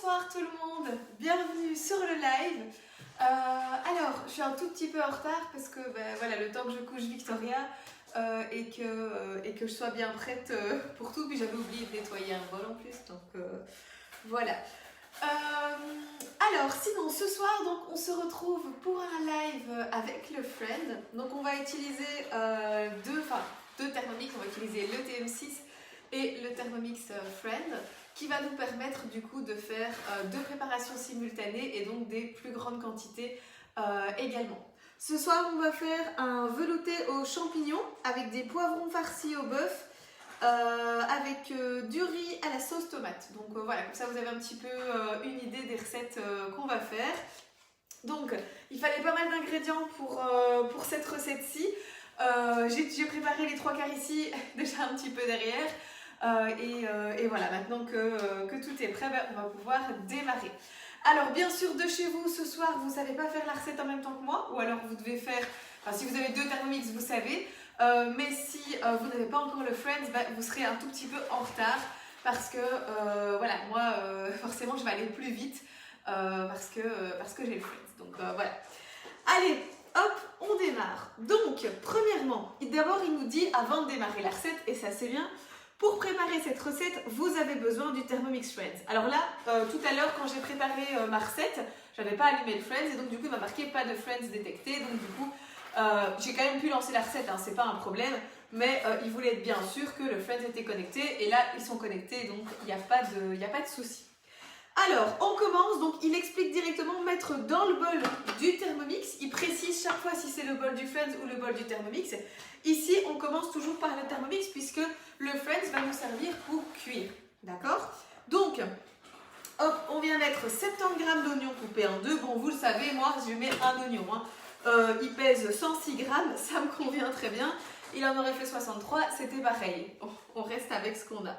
Bonsoir tout le monde, bienvenue sur le live. Alors, je suis un tout petit peu en retard parce que voilà, le temps que je couche Victoria et que je sois bien prête pour tout. Puis j'avais oublié de nettoyer un bol en plus, donc voilà. Alors, sinon, ce soir, donc, on se retrouve pour un live avec le Friend. Donc, on va utiliser deux Thermomix. On va utiliser le TM6 et le Thermomix Friend, qui va nous permettre du coup de faire deux préparations simultanées et donc des plus grandes quantités également. Ce soir, on va faire un velouté aux champignons avec des poivrons farcis au bœuf, avec du riz à la sauce tomate. Donc voilà, comme ça vous avez un petit peu une idée des recettes qu'on va faire. Donc il fallait pas mal d'ingrédients pour cette recette-ci. J'ai préparé les 3 quarts ici, déjà un petit peu derrière. Et voilà, maintenant que tout est prêt, on va pouvoir démarrer. Alors bien sûr, de chez vous, ce soir, vous ne savez pas faire la recette en même temps que moi, ou alors vous devez faire, enfin si vous avez 2 Thermomix, vous savez, mais si vous n'avez pas encore le Friends, vous serez un tout petit peu en retard, parce que voilà, moi, forcément, je vais aller plus vite, parce que j'ai le Friends, donc voilà. Allez, hop, on démarre. Donc, premièrement, d'abord, il nous dit, avant de démarrer la recette, et ça c'est bien, pour préparer cette recette, vous avez besoin du Thermomix Friends. Alors là, tout à l'heure, quand j'ai préparé ma recette, j'avais pas allumé le Friends et donc du coup, il m'a marqué pas de Friends détecté. Donc du coup, j'ai quand même pu lancer la recette, hein, c'est pas un problème, mais il voulait être bien sûr que le Friends était connecté et là, ils sont connectés, donc il n'y a pas de souci. Alors, on commence, donc il explique directement mettre dans le bol du Thermomix. Il précise chaque fois si c'est le bol du Friends ou le bol du Thermomix. Ici, on commence toujours par le Thermomix puisque le Friends va nous servir pour cuire. D'accord? Donc, hop, on vient mettre 70 g d'oignons coupés en deux. Bon, vous le savez, moi, je mets un oignon. Hein. Il pèse 106 g, ça me convient très bien. Il en aurait fait 63, c'était pareil. On reste avec ce qu'on a.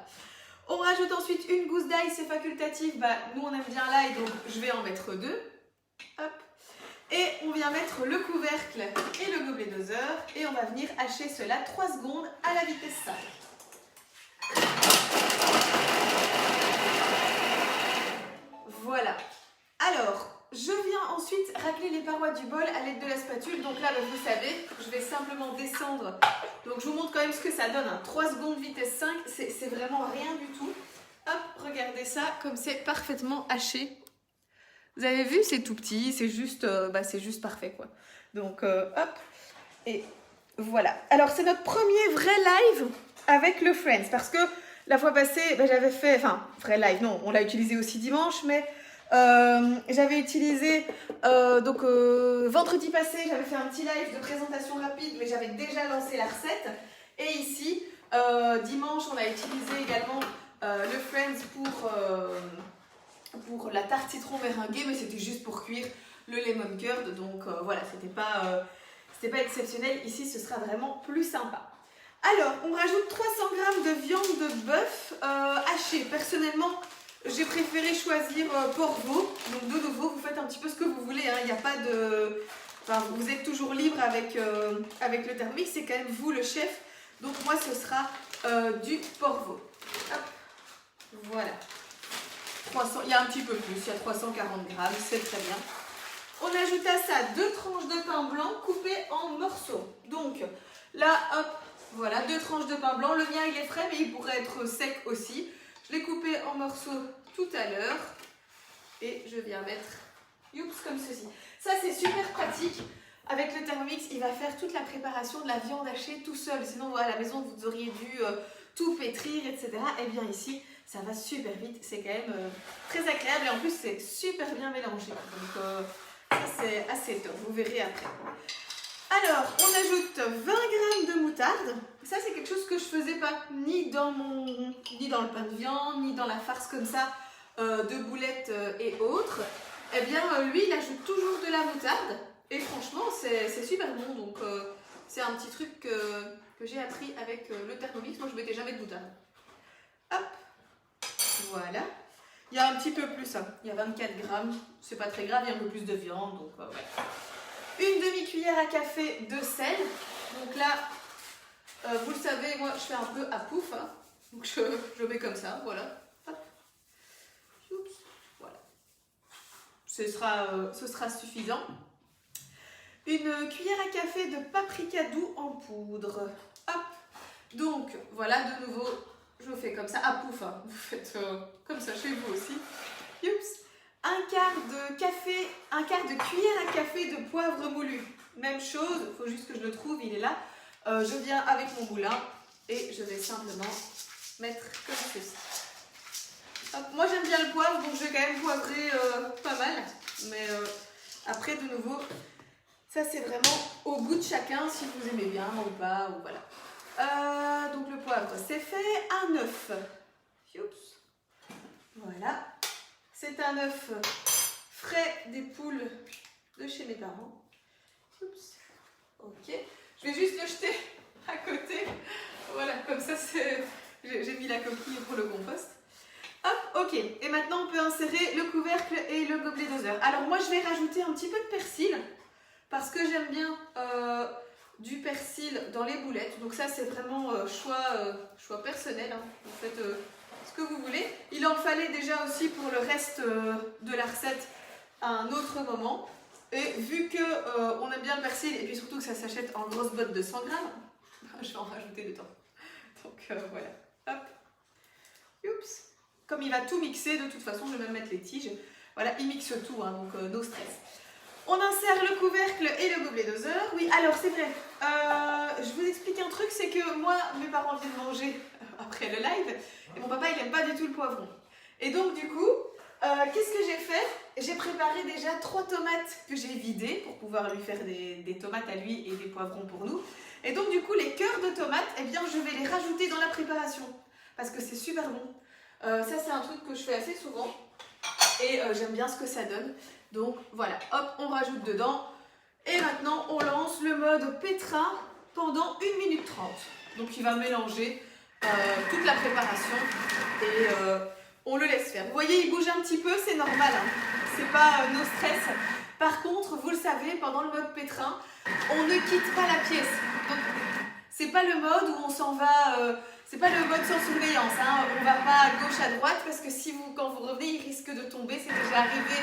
On rajoute ensuite une gousse d'ail, c'est facultatif. Nous, on aime bien l'ail, donc je vais en mettre 2. Hop. Et on vient mettre le couvercle et le gobelet doseur. Et on va venir hacher cela 3 secondes à la vitesse 5. Voilà. Alors, je viens ensuite racler les parois du bol à l'aide de la spatule. Donc là, vous savez, je vais simplement descendre. Donc je vous montre quand même ce que ça donne. Hein. 3 secondes vitesse 5, c'est vraiment rien du tout. Hop, regardez ça, comme c'est parfaitement haché. Vous avez vu, c'est tout petit, c'est juste parfait quoi. Donc hop, et voilà. Alors c'est notre premier vrai live avec le Friends. Parce que la fois passée, j'avais fait, enfin, vrai live, non, on l'a utilisé aussi dimanche, mais j'avais utilisé, vendredi passé, j'avais fait un petit live de présentation rapide, mais j'avais déjà lancé la recette. Et ici, dimanche, on a utilisé également le Friends pour la tarte citron meringuée, mais c'était juste pour cuire le lemon curd. Donc voilà, c'était pas exceptionnel. Ici, ce sera vraiment plus sympa. Alors, on rajoute 300 g de viande de bœuf hachée. Personnellement, j'ai préféré choisir Porvo. Donc de nouveau, vous faites un petit peu ce que vous voulez. Il n'y a pas de... Enfin, vous êtes toujours libre avec le Thermomix. C'est quand même vous le chef. Donc moi, ce sera du Porvo. Hop. Voilà. 300, il y a un petit peu plus. Il y a 340 g. C'est très bien. On ajoute à ça 2 tranches de pain blanc coupées en morceaux. Donc là, hop, voilà, 2 tranches de pain blanc. Le mien, il est frais, mais il pourrait être sec aussi. Je l'ai coupé en morceaux tout à l'heure et je viens mettre comme ceci. Ça, c'est super pratique. Avec le Thermomix, il va faire toute la préparation de la viande hachée tout seul. Sinon, à la maison, vous auriez dû tout pétrir, etc. Eh bien ici, ça va super vite. C'est quand même très agréable et en plus, c'est super bien mélangé. Donc, ça, c'est assez top. Vous verrez après. Alors, on ajoute 20 g de moutarde. Ça, c'est quelque chose que je faisais pas ni dans le pain de viande, ni dans la farce comme ça, de boulettes et autres. Eh bien, lui, il ajoute toujours de la moutarde. Et franchement, c'est super bon. Donc, c'est un petit truc que j'ai appris avec le Thermomix. Moi, je ne mettais jamais de moutarde. Hop. Voilà. Il y a un petit peu plus. Hein. Il y a 24 g. C'est pas très grave. Il y a un peu plus de viande. Donc, voilà. Une demi-cuillère à café de sel. Donc là, vous le savez, moi je fais un peu à pouf. Hein. Donc je mets comme ça, voilà. Hop. Oups. Voilà. ce sera suffisant. Une cuillère à café de paprika doux en poudre. Hop. Donc voilà, de nouveau, je fais comme ça. Ah pouf, hein. Vous faites comme ça chez vous aussi. Youps. Un quart de cuillère à café de poivre moulu. Même chose, il faut juste que je le trouve, il est là. Je viens avec mon moulin et je vais simplement mettre comme ceci. Hop. Moi j'aime bien le poivre, donc je vais quand même poivrer pas mal. Mais après, de nouveau, ça c'est vraiment au goût de chacun, si vous aimez bien ou pas, ou voilà. Donc le poivre, c'est fait. Un œuf. Youps. Voilà. C'est un œuf frais des poules de chez mes parents. Oups. Ok. Je vais juste le jeter à côté. Voilà, comme ça j'ai mis la coquille pour le compost. Hop, ok. Et maintenant on peut insérer le couvercle et le gobelet doseur. Alors moi je vais rajouter un petit peu de persil parce que j'aime bien du persil dans les boulettes. Donc ça c'est vraiment choix personnel. Hein. Vous faites ce que vous voulez. Il en fallait déjà aussi pour le reste de la recette à un autre moment. Et vu que on aime bien le persil et puis surtout que ça s'achète en grosses bottes de 100 grammes, je vais en rajouter dedans. Donc voilà. Hop. Oups. Comme il va tout mixer, de toute façon, je vais même mettre les tiges. Voilà, il mixe tout, hein, donc no stress. On insère le couvercle et le gobelet doseur. Oui, alors c'est vrai. Je vous explique un truc, c'est que moi, mes parents viennent manger après le live et mon papa, il n'aime pas du tout le poivron. Et donc du coup, qu'est-ce que j'ai fait? J'ai préparé déjà 3 tomates que j'ai vidées pour pouvoir lui faire des tomates à lui et des poivrons pour nous. Et donc du coup, les cœurs de tomates, eh bien, je vais les rajouter dans la préparation parce que c'est super bon. Ça, c'est un truc que je fais assez souvent et j'aime bien ce que ça donne. Donc voilà, hop, on rajoute dedans. Et maintenant, on lance le mode pétrin pendant 1 minute 30. Donc il va mélanger toute la préparation et on le laisse faire. Vous voyez, il bouge un petit peu, c'est normal, hein. C'est pas no stress. Par contre, vous le savez, pendant le mode pétrin, on ne quitte pas la pièce. Donc, c'est pas le mode où on s'en va, c'est pas le mode sans surveillance, hein. On va pas à gauche, à droite, parce que si quand vous revenez, il risque de tomber. C'est déjà arrivé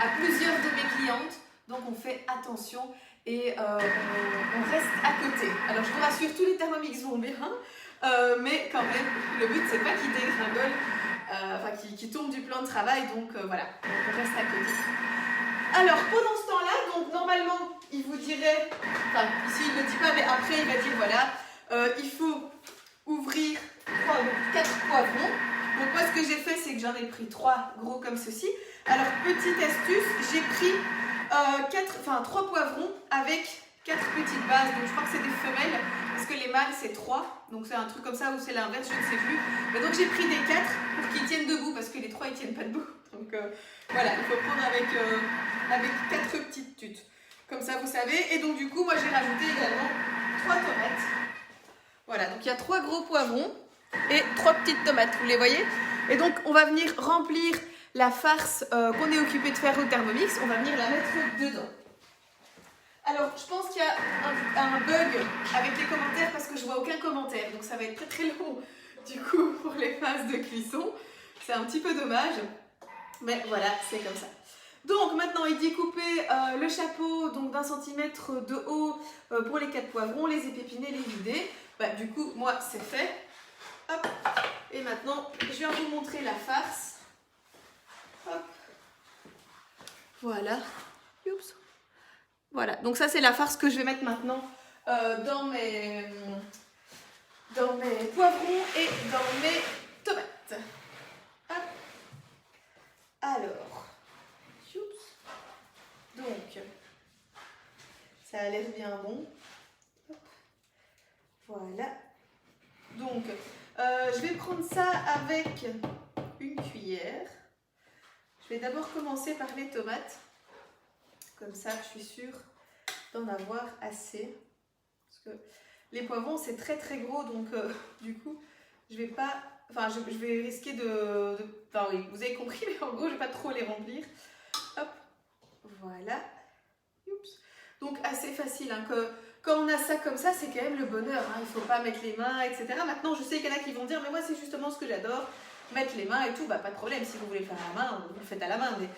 à plusieurs de mes clientes. Donc, on fait attention et on reste à côté. Alors, je vous rassure, tous les Thermomix vont bien, mais quand même, le but, c'est pas qu'ils dégringolent. Qui tombe du plan de travail, donc voilà, on reste à côté. Alors pendant ce temps-là, donc normalement il vous dirait, enfin ici il ne le dit pas, mais après il va dire voilà, il faut ouvrir 4 poivrons. Donc moi ce que j'ai fait, c'est que j'en ai pris 3 gros comme ceci. Alors petite astuce, j'ai pris 3 poivrons avec 4 petites bases, donc je crois que c'est des femelles, parce que les mâles c'est 3, donc c'est un truc comme ça ou c'est l'inverse, je ne sais plus. Mais donc j'ai pris des 4 pour qu'ils tiennent debout, parce que les 3 ils tiennent pas debout. Donc voilà, il faut prendre avec 4 petites tutes. Comme ça vous savez, et donc du coup moi j'ai rajouté également 3 tomates. Voilà, donc il y a 3 gros poivrons et 3 petites tomates, vous les voyez? Et donc on va venir remplir la farce qu'on est occupé de faire au Thermomix, on va venir la mettre dedans. Alors, je pense qu'il y a un bug avec les commentaires parce que je vois aucun commentaire. Donc, ça va être très très long du coup pour les phases de cuisson. C'est un petit peu dommage. Mais voilà, c'est comme ça. Donc, maintenant, il dit couper le chapeau d'1 centimètre de haut pour les 4 poivrons, les épépiner, les vider. Bah, du coup, moi, c'est fait. Hop. Et maintenant, je viens vous montrer la farce. Hop. Voilà. Oups. Voilà, donc ça c'est la farce que je vais mettre maintenant dans mes poivrons et dans mes tomates. Hop. Alors, donc, ça a l'air bien bon. Hop. Voilà. Donc, je vais prendre ça avec une cuillère. Je vais d'abord commencer par les tomates. Comme ça, je suis sûre d'en avoir assez. Parce que les poivrons, c'est très très gros. Donc, du coup, je vais pas... Enfin, je vais risquer de... Enfin, oui, vous avez compris, mais en gros, je ne vais pas trop les remplir. Hop. Voilà. Oups. Donc, assez facile. Hein, quand on a ça comme ça, c'est quand même le bonheur. Hein, il ne faut pas mettre les mains, etc. Maintenant, je sais qu'il y en a qui vont dire, mais moi, c'est justement ce que j'adore. Mettre les mains et tout, bah, pas de problème. Si vous voulez le faire à la main, vous le faites à la main. Mais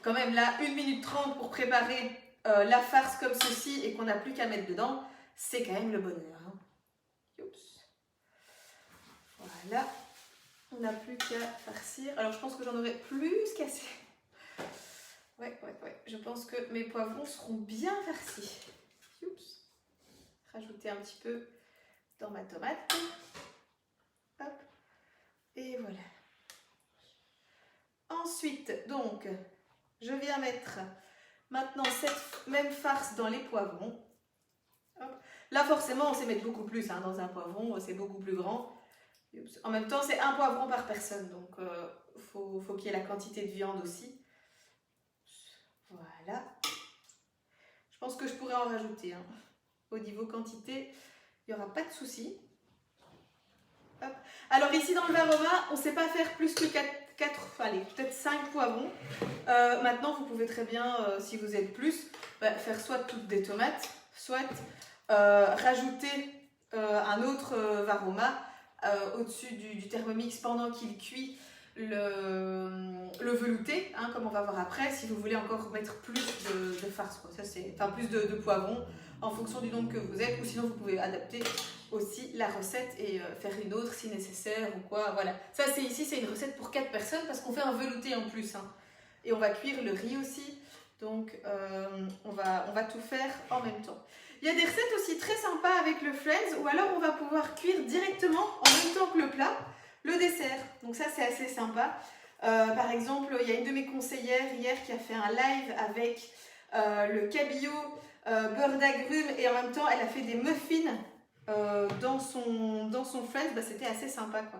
quand même là 1 minute 30 pour préparer la farce comme ceci et qu'on n'a plus qu'à mettre dedans, c'est quand même le bonheur. Hein. Oups. Voilà, on n'a plus qu'à farcir. Alors je pense que j'en aurai plus qu'assez. Ouais, je pense que mes poivrons seront bien farcis. Oups. Rajouter un petit peu dans ma tomate. Hop. Et voilà. Ensuite, donc, je viens mettre maintenant cette même farce dans les poivrons. Hop. Là, forcément, on sait mettre beaucoup plus hein, dans un poivron, c'est beaucoup plus grand. En même temps, c'est un poivron par personne, donc faut qu'il y ait la quantité de viande aussi. Voilà. Je pense que je pourrais en rajouter. Hein. Au niveau quantité, il n'y aura pas de souci. Hop. Alors ici, dans le Varoma, on ne sait pas faire plus que 4 allez, peut-être 5 poivrons. Maintenant, vous pouvez très bien, si vous êtes plus, faire soit toutes des tomates, soit rajouter un autre Varoma au-dessus du Thermomix pendant qu'il cuit le velouté, hein, comme on va voir après, si vous voulez encore mettre plus de farce, quoi. Ça, enfin plus de poivrons en fonction du nombre que vous êtes, ou sinon vous pouvez adapter aussi la recette et faire une autre si nécessaire ou quoi. Voilà, ça c'est ici, c'est une recette pour 4 personnes parce qu'on fait un velouté en plus, hein. Et on va cuire le riz aussi, donc on va tout faire en même temps. Il y a des recettes aussi très sympas avec le Friends, ou alors on va pouvoir cuire directement en même temps que le plat, le dessert. Donc ça c'est assez sympa. Par exemple, il y a une de mes conseillères hier qui a fait un live avec le cabillaud, beurre d'agrumes, et en même temps elle a fait des muffins dans son Friends. C'était assez sympa quoi,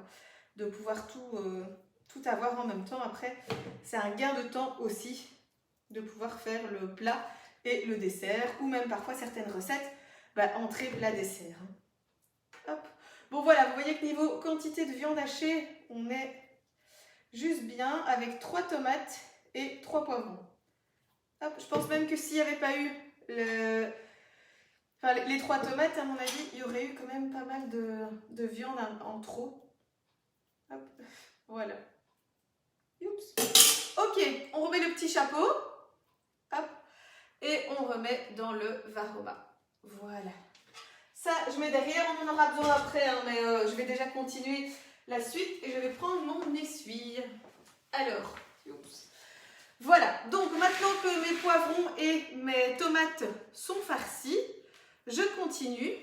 de pouvoir tout avoir en même temps. Après, c'est un gain de temps aussi de pouvoir faire le plat et le dessert, ou même parfois certaines recettes, entrée, plat, dessert. Hop. Bon voilà, vous voyez que niveau quantité de viande hachée, on est juste bien avec 3 tomates et 3 poivrons. Hop, je pense même que s'il n'y avait pas eu les 3 tomates, à mon avis, il y aurait eu quand même pas mal de viande en trop. Hop, voilà. Oups. Ok, on remet le petit chapeau. Hop. Et on remet dans le Varoma. Voilà. Ça, je mets derrière, on en aura besoin après, hein, mais je vais déjà continuer la suite et je vais prendre mon essuie. Alors, oups. Voilà, donc maintenant que mes poivrons et mes tomates sont farcis, je continue.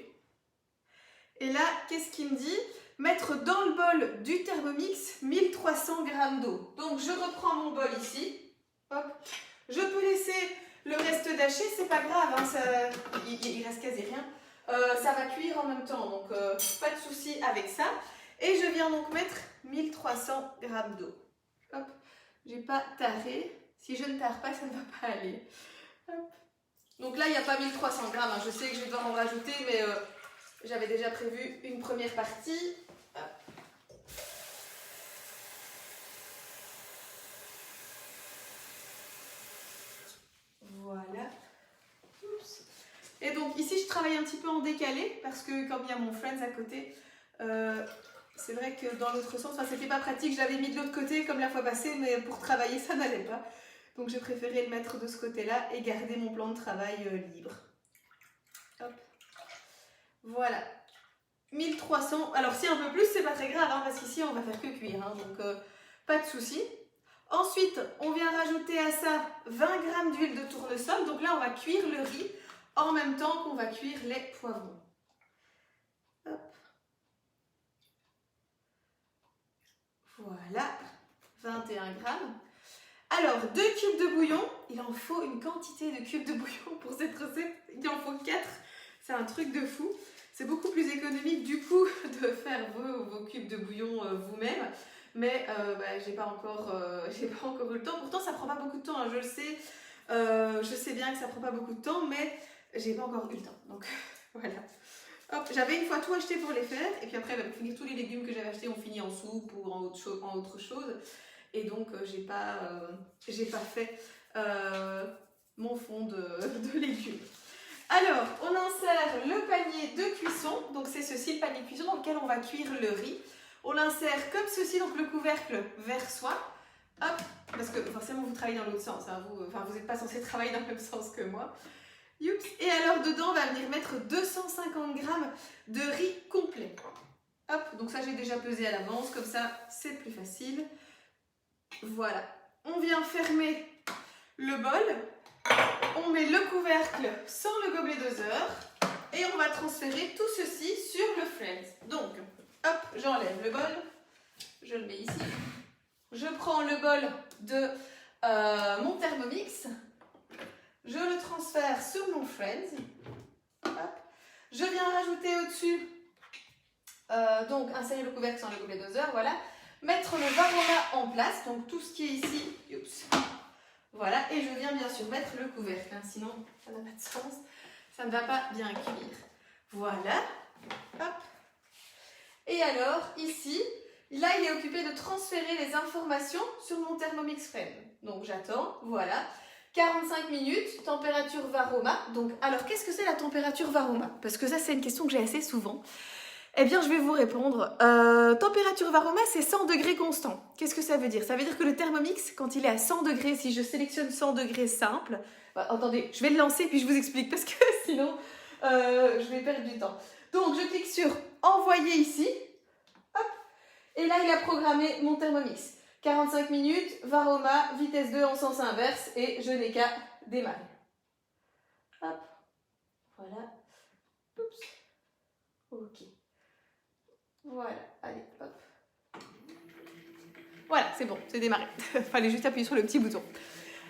Et là, qu'est-ce qu'il me dit? Mettre dans le bol du Thermomix 1300 g d'eau. Donc, je reprends mon bol ici. Hop. Je peux laisser le reste d'haché, c'est pas grave, hein, il reste quasi rien. Ça va cuire en même temps, donc pas de souci avec ça. Et je viens donc mettre 1300 g d'eau. Hop, j'ai pas taré. Si je ne tare pas, ça ne va pas aller. Hop. Donc là, il n'y a pas 1300 grammes. Hein. Je sais que je vais devoir en rajouter, mais j'avais déjà prévu une première partie. Hop. Voilà. Oups. Et donc ici, je travaille un petit peu en décalé parce que comme il y a mon Friends à côté, c'est vrai que dans l'autre sens, c'était pas pratique. Je l'avais mis de l'autre côté comme la fois passée, mais pour travailler, ça n'allait pas. Donc j'ai préféré le mettre de ce côté-là et garder mon plan de travail libre. Hop. Voilà. 1300. Alors si un peu plus, c'est pas très grave, hein, parce qu'ici on va faire que cuire, hein, donc pas de souci. Ensuite, on vient rajouter à ça 20 g d'huile de tournesol. Donc là, on va cuire le riz en même temps qu'on va cuire les poivrons. Hop. Voilà, 21 g. Alors, 2 cubes de bouillon. Il en faut une quantité de cubes de bouillon pour cette recette. Il en faut 4. C'est un truc de fou. C'est beaucoup plus économique du coup de faire vos cubes de bouillon vous-même. Mais j'ai pas encore eu le temps. Pourtant, ça prend pas beaucoup de temps, hein, je le sais. Je sais bien que ça prend pas beaucoup de temps, mais j'ai pas encore eu le temps. Donc voilà. Hop, j'avais une fois tout acheté pour les faire. Et puis après, pour finir, tous les légumes que j'avais achetés ont fini en soupe ou en autre chose. Et donc, j'ai pas fait mon fond de légumes. Alors, on insère le panier de cuisson. Donc, c'est ceci, le panier de cuisson dans lequel on va cuire le riz. On l'insère comme ceci, donc le couvercle vers soi. Hop, parce que forcément vous travaillez dans l'autre sens, hein, vous n'êtes pas censé travailler dans le même sens que moi. Youps. Et alors dedans on va venir mettre 250 g de riz complet. Hop, donc ça j'ai déjà pesé à l'avance, comme ça c'est plus facile. Voilà, on vient fermer le bol, on met le couvercle sans le gobelet doseur et on va transférer tout ceci sur le Friends. Donc, hop, j'enlève le bol, je le mets ici. Je prends le bol de mon Thermomix, je le transfère sur mon Friends. Hop. Je viens rajouter au-dessus, donc insérer le couvercle sans le gobelet doseur, voilà. Mettre le Varoma en place, donc tout ce qui est ici, oups, voilà. Et je viens bien sûr mettre le couvercle, hein, sinon ça n'a pas de sens, ça ne va pas bien cuire. Voilà, hop. Et alors ici, là, il est occupé de transférer les informations sur mon Thermomix Friend. Donc, j'attends, voilà. 45 minutes, température Varoma. Donc, alors, qu'est-ce que c'est la température Varoma? Parce que ça, c'est une question que j'ai assez souvent. Eh bien, je vais vous répondre. Température Varoma, c'est 100 degrés constant. Qu'est-ce que ça veut dire? Ça veut dire que le Thermomix, quand il est à 100 degrés, si je sélectionne 100 degrés simple... Bah, attendez, je vais le lancer, puis je vous explique, parce que sinon, je vais perdre du temps. Donc, je clique sur « Envoyer » ici. Et là, il a programmé mon Thermomix. 45 minutes, Varoma, vitesse 2 en sens inverse et je n'ai qu'à démarrer. Hop, voilà. Oups. Ok. Voilà, allez, hop. Voilà, c'est bon, c'est démarré. Fallait juste appuyer sur le petit bouton.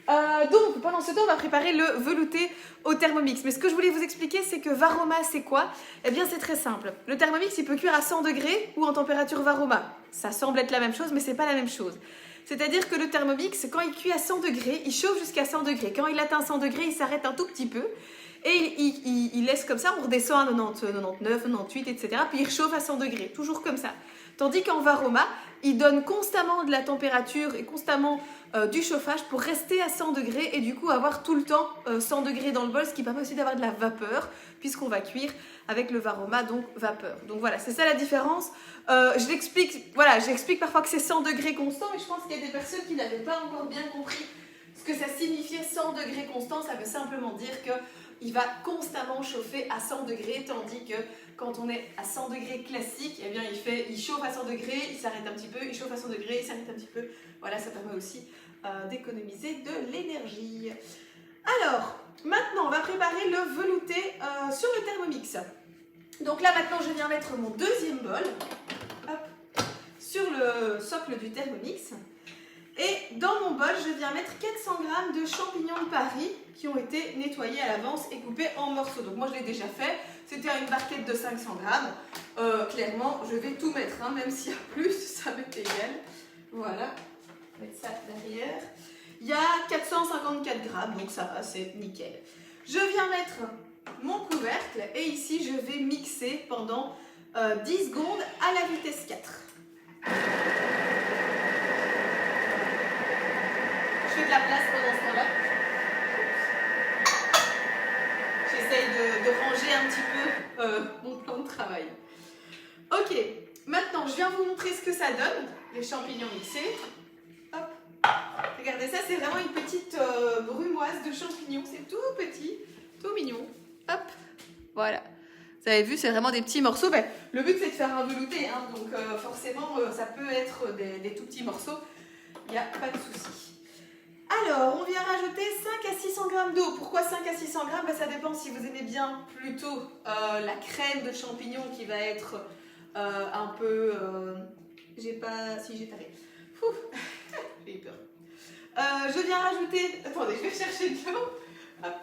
Donc, pendant ce temps, on va préparer le velouté au Thermomix. Mais ce que je voulais vous expliquer, c'est que Varoma, c'est quoi? Eh bien, c'est très simple. Le Thermomix, il peut cuire à 100 degrés ou en température Varoma. Ça semble être la même chose, mais c'est pas la même chose. C'est-à-dire que le Thermomix, quand il cuit à 100 degrés, il chauffe jusqu'à 100 degrés. Quand il atteint 100 degrés, il s'arrête un tout petit peu. Et il laisse comme ça, on redescend à 90, 99, 98, etc. Puis il réchauffe à 100 degrés, toujours comme ça. Tandis qu'en Varoma, il donne constamment de la température et constamment du chauffage pour rester à 100 degrés et du coup avoir tout le temps 100 degrés dans le bol, ce qui permet aussi d'avoir de la vapeur puisqu'on va cuire avec le Varoma, donc vapeur. Donc voilà, c'est ça la différence. Je l'explique, voilà, j'explique parfois que c'est 100 degrés constant, mais je pense qu'il y a des personnes qui n'avaient pas encore bien compris ce que ça signifiait 100 degrés constant. Ça veut simplement dire que il va constamment chauffer à 100 degrés, tandis que quand on est à 100 degrés classique, eh bien il chauffe à 100 degrés, il s'arrête un petit peu, il chauffe à 100 degrés, il s'arrête un petit peu. Voilà, ça permet aussi d'économiser de l'énergie. Alors, maintenant, on va préparer le velouté sur le Thermomix. Donc là, maintenant, je viens mettre mon deuxième bol hop, sur le socle du Thermomix. Et dans mon bol, je viens mettre 400 g de champignons de Paris qui ont été nettoyés à l'avance et coupés en morceaux. Donc moi, je l'ai déjà fait. C'était une barquette de 500 g. Clairement, je vais tout mettre, hein, même s'il y a plus, ça m'est égal. Voilà, je vais mettre ça derrière. Il y a 454 g, donc ça va, c'est nickel. Je viens mettre mon couvercle et ici, je vais mixer pendant 10 secondes à la vitesse 4. De la place pendant ce temps-là. J'essaye de ranger un petit peu mon plan de travail. Ok, maintenant je viens vous montrer ce que ça donne, les champignons mixés. Hop. Regardez ça, c'est vraiment une petite brumoise de champignons, c'est tout petit, tout mignon. Hop, voilà. Vous avez vu, c'est vraiment des petits morceaux. Ben, le but c'est de faire un velouté, hein, donc forcément ça peut être des tout petits morceaux, il n'y a pas de souci. Alors, on vient rajouter 5 à 600 g d'eau. Pourquoi 5 à 600 g? Ben, ça dépend si vous aimez bien plutôt la crème de champignons qui va être un peu... j'ai pas... Si, j'ai taré. J'ai eu peur. Je viens rajouter... Attendez, je vais chercher de l'eau. Hop.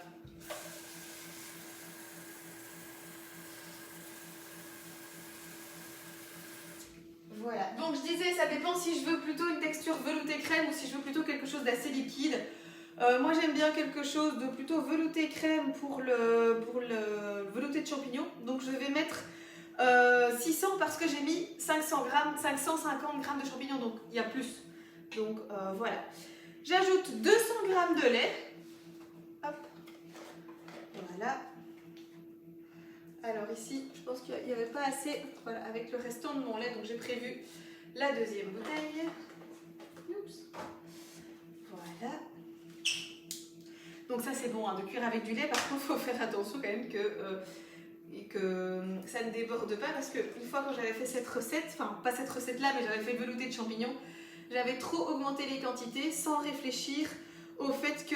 Voilà, donc je disais, ça dépend si je veux plutôt une texture velouté crème ou si je veux plutôt quelque chose d'assez liquide. Moi j'aime bien quelque chose de plutôt velouté crème pour le velouté de champignons. Donc je vais mettre 600 parce que j'ai mis 550 g de champignons, donc il y a plus. Donc voilà. J'ajoute 200 g de lait. Hop. Voilà. Alors ici, je pense qu'il n'y avait pas assez, voilà, avec le restant de mon lait, donc j'ai prévu la deuxième bouteille. Oups. Donc ça c'est bon, hein, de cuire avec du lait. Par contre, il faut faire attention quand même que ça ne déborde pas, parce qu'une fois quand j'avais fait cette recette, enfin pas cette recette là, mais j'avais fait le velouté de champignons, j'avais trop augmenté les quantités sans réfléchir au fait que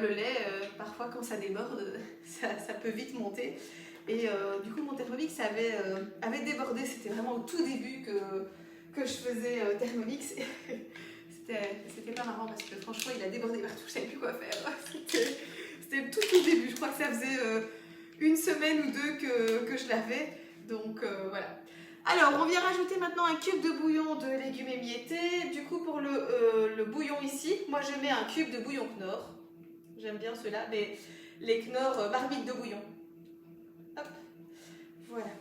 le lait, parfois quand ça déborde, ça peut vite monter. Et du coup mon Thermomix avait débordé, c'était vraiment au tout début que je faisais Thermomix. C'était pas marrant parce que franchement il a débordé partout, je savais plus quoi faire. C'était tout au début, je crois que ça faisait une semaine ou deux que je l'avais, donc voilà. Alors on vient rajouter maintenant un cube de bouillon de légumes émiettés. Du coup pour le bouillon ici, moi je mets un cube de bouillon Knorr. J'aime bien ceux-là, les Knorr marmite de bouillon. Hop, voilà.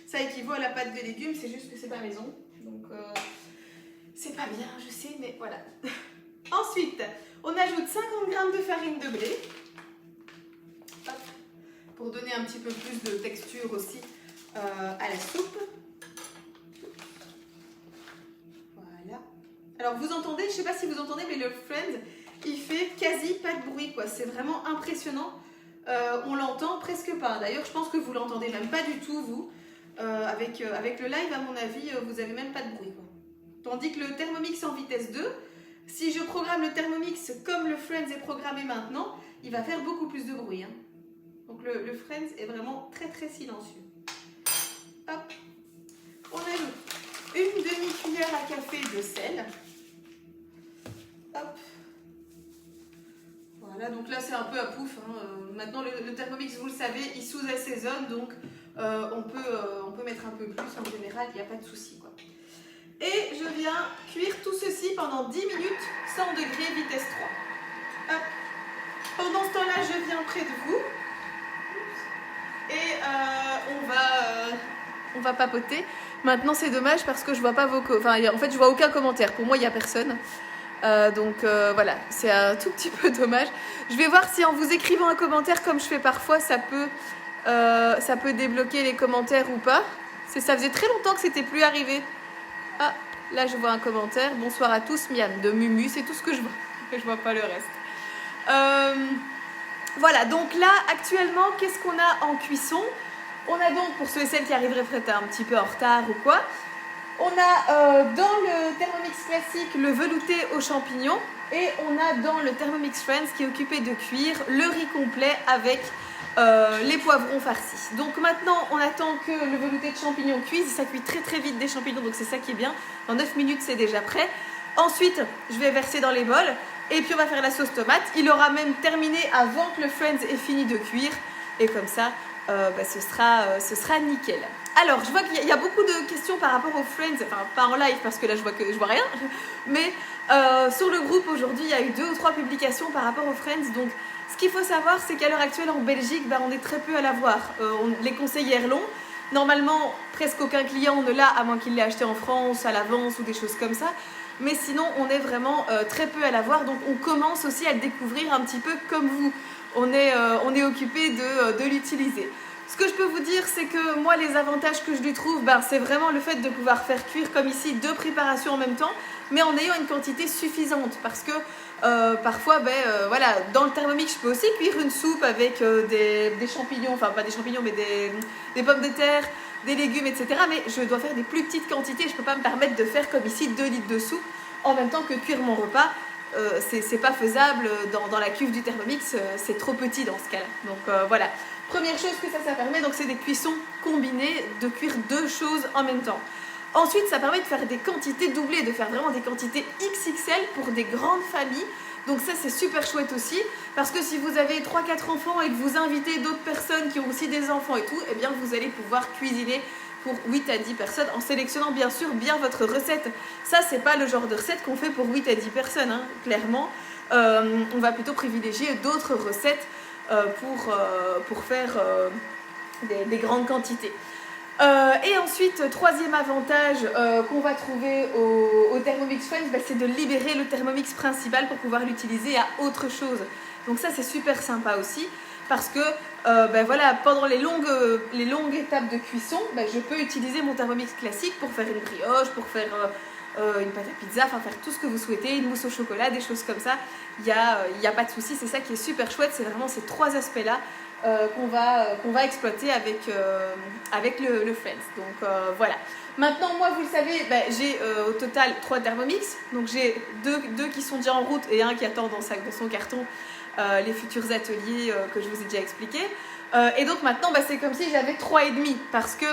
Ça équivaut à la pâte de légumes, c'est juste que c'est pas maison, donc c'est pas bien, je sais, mais voilà. Ensuite, on ajoute 50 g de farine de blé. Hop, pour donner un petit peu plus de texture aussi à la soupe. Voilà. Alors vous entendez, je sais pas si vous entendez, mais le Friends, il fait quasi pas de bruit, quoi. C'est vraiment impressionnant. On l'entend presque pas. D'ailleurs, je pense que vous l'entendez même pas du tout, vous. Avec le live, à mon avis, vous avez même pas de bruit, quoi. Tandis que le Thermomix en vitesse 2, si je programme le Thermomix comme le Friends est programmé maintenant, il va faire beaucoup plus de bruit, hein. Donc le Friends est vraiment très très silencieux. Hop, on ajoute une demi-cuillère à café de sel. Hop. Voilà, donc là c'est un peu à pouf, hein. Maintenant le Thermomix, vous le savez, il sous-assaisonne, donc on peut mettre un peu plus, en général, il n'y a pas de souci, quoi. Et je viens cuire tout ceci pendant 10 minutes, 100 degrés, vitesse 3. Hop. Pendant ce temps-là, je viens près de vous. Et on va papoter. Maintenant, c'est dommage parce que je vois pas vos... en fait, je vois aucun commentaire. Pour moi, il n'y a personne. Donc voilà, c'est un tout petit peu dommage. Je vais voir si en vous écrivant un commentaire, comme je fais parfois, ça peut débloquer les commentaires ou pas. Ça faisait très longtemps que c'était plus arrivé. Ah, là je vois un commentaire. Bonsoir à tous, Miam de Mumu, c'est tout ce que je vois. Je vois pas le reste. Voilà, donc là actuellement, qu'est-ce qu'on a en cuisson? On a donc, pour ceux et celles qui arriveraient peut-être un petit peu en retard ou quoi, on a dans le Thermomix classique le velouté aux champignons, et on a dans le Thermomix Friends qui est occupé de cuire le riz complet avec les poivrons farcis. Donc maintenant on attend que le velouté de champignons cuise, ça cuit très très vite des champignons, donc c'est ça qui est bien. Dans 9 minutes c'est déjà prêt. Ensuite je vais verser dans les bols et puis on va faire la sauce tomate. Il aura même terminé avant que le Friends ait fini de cuire, et comme ça ce sera nickel. Alors je vois qu'il y a beaucoup de questions par rapport aux Friends, enfin pas en live parce que là je vois rien, mais sur le groupe aujourd'hui il y a eu 2 ou 3 publications par rapport aux Friends. Donc ce qu'il faut savoir, c'est qu'à l'heure actuelle en Belgique, on est très peu à l'avoir. Les conseillères l'ont. Normalement, presque aucun client ne l'a, à moins qu'il l'ait acheté en France, à l'avance ou des choses comme ça. Mais sinon, on est vraiment très peu à l'avoir. Donc on commence aussi à le découvrir un petit peu comme vous. On est occupé de l'utiliser. Ce que je peux vous dire, c'est que moi, les avantages que je lui trouve, c'est vraiment le fait de pouvoir faire cuire comme ici 2 préparations en même temps, mais en ayant une quantité suffisante. Parce que parfois, voilà, dans le Thermomix, je peux aussi cuire une soupe avec des champignons, enfin pas des champignons, mais des pommes de terre, des légumes, etc. Mais je dois faire des plus petites quantités. Je ne peux pas me permettre de faire comme ici 2 litres de soupe en même temps que cuire mon repas. C'est pas faisable dans la cuve du Thermomix, c'est trop petit dans ce cas-là. Donc voilà. Première chose que ça permet, donc c'est des cuissons combinées, de cuire 2 choses en même temps. Ensuite, ça permet de faire des quantités doublées, de faire vraiment des quantités XXL pour des grandes familles. Donc ça, c'est super chouette aussi, parce que si vous avez 3-4 enfants et que vous invitez d'autres personnes qui ont aussi des enfants et tout, eh bien vous allez pouvoir cuisiner pour 8 à 10 personnes en sélectionnant bien sûr bien votre recette. Ça, c'est pas le genre de recette qu'on fait pour 8 à 10 personnes, hein, clairement. On va plutôt privilégier d'autres recettes pour faire des grandes quantités. Et ensuite, 3e avantage qu'on va trouver au Thermomix Friends, c'est de libérer le Thermomix principal pour pouvoir l'utiliser à autre chose. Donc ça, c'est super sympa aussi, parce que voilà, pendant les longues étapes de cuisson, je peux utiliser mon Thermomix classique pour faire une brioche, pour faire une pâte à pizza, enfin faire tout ce que vous souhaitez, une mousse au chocolat, des choses comme ça. Il y a pas de souci, c'est ça qui est super chouette, c'est vraiment ces 3 aspects-là qu'on va exploiter avec le Friends. Donc voilà. Maintenant, moi, vous le savez, j'ai au total 3 Thermomix. Donc j'ai deux qui sont déjà en route et un qui attend dans son carton les futurs ateliers que je vous ai déjà expliqués. Et donc maintenant, c'est comme si j'avais 3,5 parce que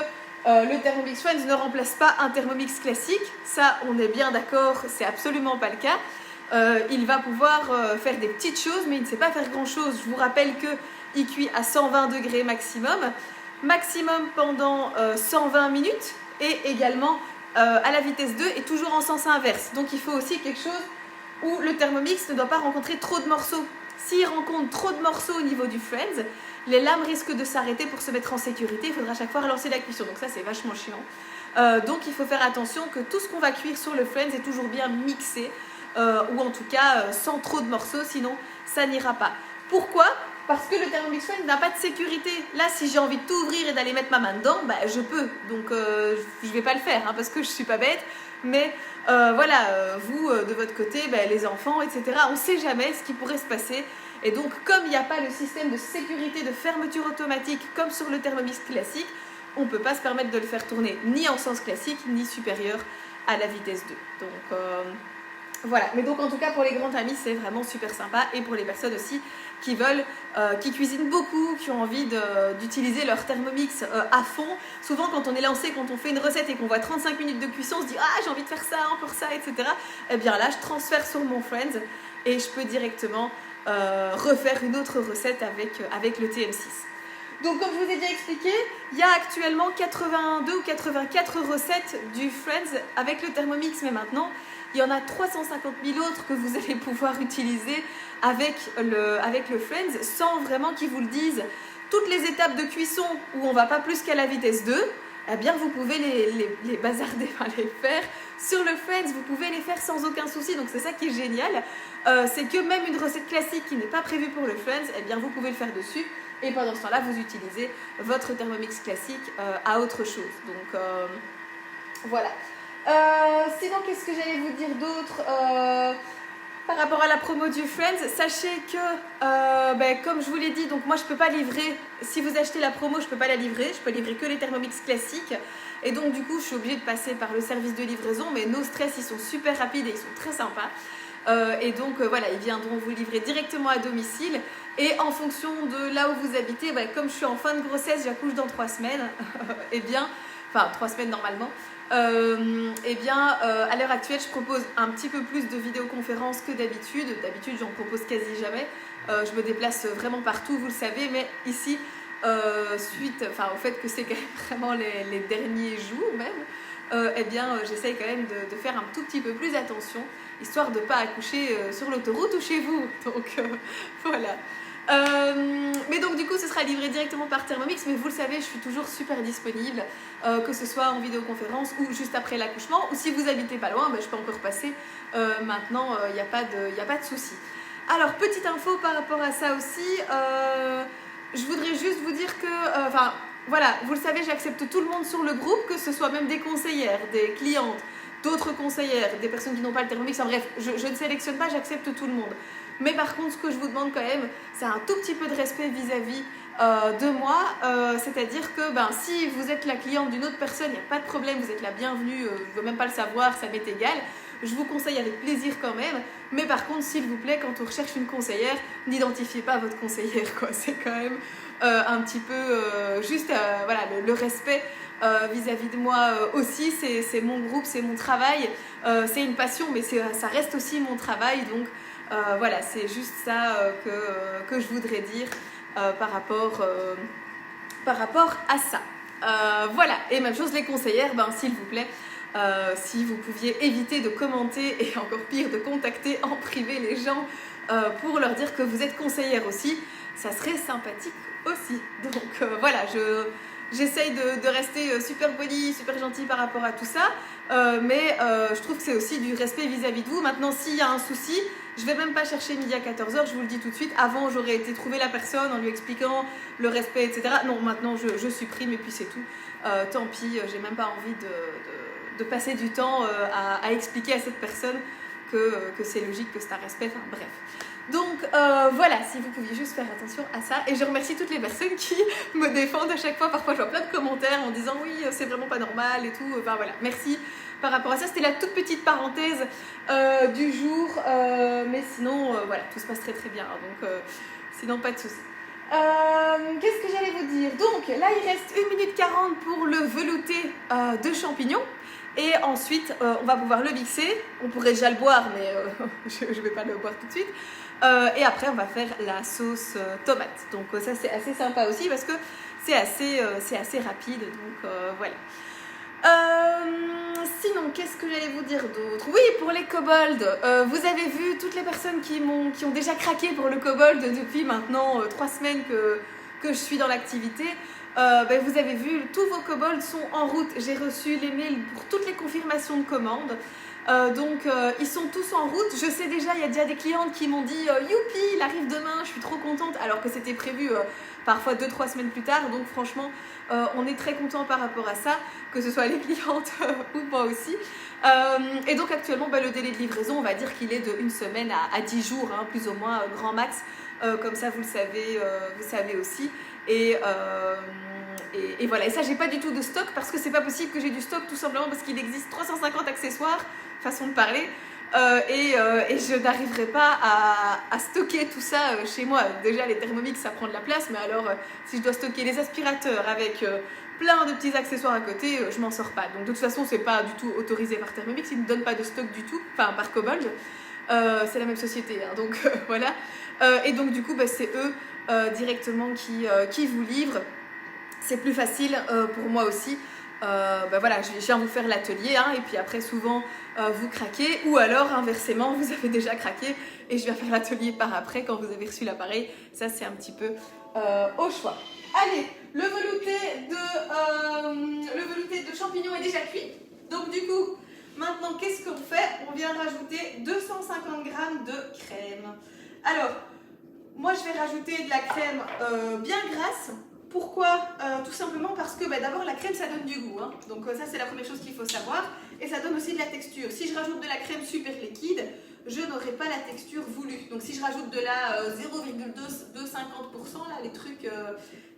le Thermomix Friends ne remplace pas un Thermomix classique. Ça, on est bien d'accord, c'est absolument pas le cas. Il va pouvoir faire des petites choses, mais il ne sait pas faire grand-chose. Je vous rappelle qu'il cuit à 120 degrés maximum pendant 120 minutes et également à la vitesse 2 et toujours en sens inverse. Donc il faut aussi quelque chose où le Thermomix ne doit pas rencontrer trop de morceaux. S'il rencontre trop de morceaux au niveau du Friends, les lames risquent de s'arrêter pour se mettre en sécurité. Il faudra à chaque fois relancer la cuisson. Donc ça, c'est vachement chiant. Donc il faut faire attention que tout ce qu'on va cuire sur le Friends est toujours bien mixé. Ou en tout cas sans trop de morceaux, sinon ça n'ira pas. Pourquoi ? Parce que le Thermomix Friends n'a pas de sécurité. Là, si j'ai envie de tout ouvrir et d'aller mettre ma main dedans, je peux. Donc je ne vais pas le faire parce que je ne suis pas bête. Mais voilà, vous, de votre côté, les enfants, etc., on ne sait jamais ce qui pourrait se passer. Et donc, comme il n'y a pas le système de sécurité de fermeture automatique comme sur le Thermomix classique, on ne peut pas se permettre de le faire tourner ni en sens classique, ni supérieur à la vitesse 2. Donc voilà, mais donc en tout cas pour les grands amis, c'est vraiment super sympa. Et pour les personnes aussi qui veulent, qui cuisinent beaucoup, qui ont envie d'utiliser leur Thermomix à fond. Souvent quand on est lancé, quand on fait une recette et qu'on voit 35 minutes de cuisson, on se dit « Ah, j'ai envie de faire ça, encore ça, etc. » Eh bien là, je transfère sur mon Friends et je peux directement refaire une autre recette avec le TM6. Donc comme je vous ai déjà expliqué, il y a actuellement 82 ou 84 recettes du Friends avec le Thermomix, mais maintenant il y en a 350 000 autres que vous allez pouvoir utiliser avec le Friends sans vraiment qu'ils vous le disent. Toutes les étapes de cuisson où on ne va pas plus qu'à la vitesse 2, eh bien vous pouvez les bazarder, les faire sur le Friends, vous pouvez les faire sans aucun souci. Donc c'est ça qui est génial, c'est que même une recette classique qui n'est pas prévue pour le Friends, eh bien vous pouvez le faire dessus. Et pendant ce temps-là, vous utilisez votre Thermomix classique à autre chose. Donc voilà. Sinon, qu'est-ce que j'allais vous dire d'autre par rapport à la promo du Friends? Sachez que, comme je vous l'ai dit, donc moi je ne peux pas livrer, si vous achetez la promo, je ne peux pas la livrer, je peux livrer que les Thermomix classiques. Et donc du coup, je suis obligée de passer par le service de livraison, mais nos stress, ils sont super rapides et ils sont très sympas. Et donc voilà, ils viendront vous livrer directement à domicile. Et en fonction de là où vous habitez, comme je suis en fin de grossesse, j'accouche dans 3 semaines, enfin 3 semaines normalement, à l'heure actuelle, je propose un petit peu plus de vidéoconférences que d'habitude. D'habitude, j'en propose quasi jamais. Je me déplace vraiment partout, vous le savez, mais ici, suite au fait que c'est quand même vraiment les derniers jours même, j'essaye quand même de faire un tout petit peu plus attention, histoire de ne pas accoucher sur l'autoroute ou chez vous. Donc voilà. Mais donc du coup ce sera livré directement par Thermomix, mais vous le savez, je suis toujours super disponible, que ce soit en vidéoconférence ou juste après l'accouchement, ou si vous habitez pas loin, je peux encore passer. Maintenant il n'y a pas de souci. Alors petite info par rapport à ça aussi, je voudrais juste vous dire que voilà, vous le savez, j'accepte tout le monde sur le groupe, que ce soit même des conseillères, des clientes, d'autres conseillères, des personnes qui n'ont pas le Thermomix, bref, je ne sélectionne pas, j'accepte tout le monde. Mais par contre, ce que je vous demande quand même, c'est un tout petit peu de respect vis-à-vis de moi. C'est-à-dire que si vous êtes la cliente d'une autre personne, il n'y a pas de problème, vous êtes la bienvenue, je ne veux même pas le savoir, ça m'est égal. Je vous conseille avec plaisir quand même. Mais par contre, s'il vous plaît, quand on recherche une conseillère, n'identifiez pas votre conseillère, quoi. C'est quand même un petit peu juste le respect vis-à-vis de moi aussi. C'est mon groupe, c'est mon travail. C'est une passion, mais ça reste aussi mon travail. Donc, voilà, c'est juste ça que je voudrais dire par rapport à ça. Voilà, et même chose les conseillères, s'il vous plaît, si vous pouviez éviter de commenter et encore pire de contacter en privé les gens pour leur dire que vous êtes conseillère aussi, ça serait sympathique aussi. Donc voilà, j'essaye de rester super polie, super gentille par rapport à tout ça, mais je trouve que c'est aussi du respect vis-à-vis de vous. Maintenant, s'il y a un souci, je ne vais même pas chercher midi à 14h, je vous le dis tout de suite. Avant, j'aurais été trouver la personne en lui expliquant le respect, etc. Non, maintenant, je supprime et puis c'est tout. Tant pis, j'ai même pas envie de de passer du temps à expliquer à cette personne que c'est logique, que c'est un respect, enfin bref. Donc voilà, si vous pouviez juste faire attention à ça. Et je remercie toutes les personnes qui me défendent à chaque fois. Parfois, je vois plein de commentaires en disant oui, c'est vraiment pas normal et tout. Enfin voilà, merci par rapport à ça. C'était la toute petite parenthèse du jour. Mais sinon, voilà, tout se passe très très bien. Donc sinon, pas de soucis. Qu'est-ce que j'allais vous dire? Donc là, il reste 1 minute 40 pour le velouté de champignons. Et ensuite, on va pouvoir le mixer. On pourrait déjà le boire, mais je ne vais pas le boire tout de suite. Et après, on va faire la sauce tomate. Donc ça, c'est assez sympa aussi parce que c'est assez rapide. Donc voilà. Sinon, qu'est-ce que j'allais vous dire d'autre? Oui, pour les kobolds, vous avez vu toutes les personnes qui ont déjà craqué pour le kobold depuis maintenant 3 semaines que je suis dans l'activité. Vous avez vu, tous vos kobolds sont en route. J'ai reçu les mails pour toutes les confirmations de commandes. Donc ils sont tous en route. Je sais déjà, il y a déjà des clientes qui m'ont dit youpi, il arrive demain, je suis trop contente, alors que c'était prévu parfois 2-3 semaines plus tard. Donc franchement, on est très content par rapport à ça, que ce soit les clientes ou moi aussi. Et donc actuellement, le délai de livraison, on va dire qu'il est de 1 semaine à 10 jours, hein, plus ou moins grand max. Comme ça, vous le savez aussi. Et voilà, et ça, j'ai pas du tout de stock parce que c'est pas possible que j'ai du stock, tout simplement parce qu'il existe 350 accessoires, façon de parler, et je n'arriverai pas à stocker tout ça chez moi. Déjà, les Thermomix, ça prend de la place, mais alors si je dois stocker les aspirateurs avec plein de petits accessoires à côté, je m'en sors pas. Donc de toute façon, c'est pas du tout autorisé par Thermomix, ils ne donnent pas de stock du tout, enfin par Kobold. C'est la même société, hein, donc voilà. Et donc du coup, c'est eux directement qui vous livrent. C'est plus facile pour moi aussi. Voilà, je viens vous faire l'atelier, hein, et puis après souvent vous craquez, ou alors inversement vous avez déjà craqué et je viens faire l'atelier par après quand vous avez reçu l'appareil. Ça, c'est un petit peu au choix. Allez, le velouté de champignons est déjà cuit. Donc du coup, maintenant qu'est-ce qu'on fait? On vient rajouter 250 g de crème. Alors, moi je vais rajouter de la crème bien grasse. Pourquoi? Tout simplement parce que d'abord la crème ça donne du goût, hein. Donc ça c'est la première chose qu'il faut savoir, et ça donne aussi de la texture. Si je rajoute de la crème super liquide, je n'aurai pas la texture voulue. Donc si je rajoute de la 0,250%, là, les trucs où